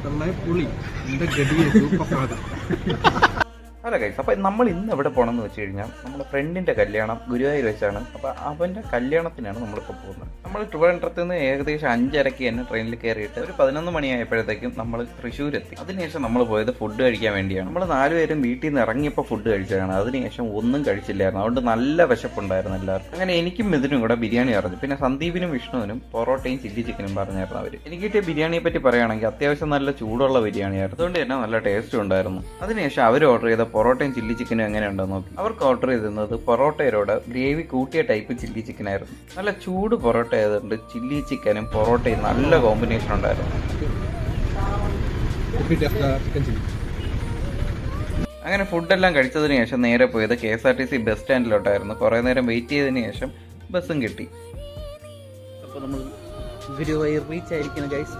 പുളി എന്റെ ഗഡിയെ super father. അല്ല ഗൈസ്, അപ്പം നമ്മൾ ഇന്ന് എവിടെ പോകണമെന്ന് വെച്ച് കഴിഞ്ഞാൽ നമ്മുടെ ഫ്രണ്ടിൻ്റെ കല്യാണം ഗുരുവായൂർ വെച്ചാണ്. അപ്പോൾ അവൻ്റെ കല്യാണത്തിനാണ് നമ്മളിപ്പോൾ പോകുന്നത്. നമ്മൾ ട്രിവാൻഡ്രത്ത് നിന്ന് ഏകദേശം 5:30 തന്നെ ട്രെയിനിൽ കയറിയിട്ട് ഒരു 11 മണിയായപ്പോഴത്തേക്കും നമ്മൾ തൃശ്ശൂരെത്തി. അതിനുശേഷം നമ്മൾ പോയത് ഫുഡ് കഴിക്കാൻ വേണ്ടിയാണ്. നമ്മൾ 4 പേരും വീട്ടിൽ നിന്ന് ഇറങ്ങിയപ്പോൾ ഫുഡ് കഴിച്ചതാണ്. അതിനുശേഷം ഒന്നും കഴിച്ചില്ലായിരുന്നു. അതുകൊണ്ട് നല്ല വിശപ്പുണ്ടായിരുന്നു എല്ലാവർക്കും. അങ്ങനെ എനിക്കും ഇതിനും കൂടെ ബിരിയാണി പറഞ്ഞു. പിന്നെ സന്ദീപിനും വിഷ്ണുവിനും പൊറോട്ടയും ചില്ലി ചിക്കനും പറഞ്ഞായിരുന്നു അവർ. എനിക്ക് കിട്ടിയ ബിരിയാണിയെ പറ്റി പറയുകയാണെങ്കിൽ അത്യാവശ്യം നല്ല ചൂടുള്ള ബിരിയാണിയായിരുന്നു. അതുകൊണ്ട് തന്നെ നല്ല ടേസ്റ്റും ഉണ്ടായിരുന്നു. അതിനുശേഷം അവർ ഓർഡർ ചെയ്ത പൊറോട്ടയും ചില്ലി ചിക്കനും എങ്ങനെയുണ്ടെന്ന് നോക്കി. അവർക്ക് ഓർഡർ ചെയ്തിരുന്നത് പൊറോട്ടയോട് ഗ്രേവി കൂട്ടിയ ടൈപ്പ് ചില്ലി ചിക്കൻ ആയിരുന്നു. നല്ല ചൂട് പൊറോട്ട ആയതുകൊണ്ട് ചില്ലി ചിക്കനും പൊറോട്ടയും നല്ല കോമ്പിനേഷൻ ഉണ്ടായിരുന്നു. അങ്ങനെ ഫുഡെല്ലാം കഴിച്ചതിന് ശേഷം നേരെ പോയത് KSRTC ബസ് സ്റ്റാൻഡിലോട്ടായിരുന്നു. കുറേ നേരം വെയിറ്റ് ചെയ്തതിന് ശേഷം ബസ്സും കിട്ടി. അപ്പോൾ നമ്മൾ ഗുരുവായൂർ റീച്ച് ആയിരിക്കുന്നു ഗൈസ്.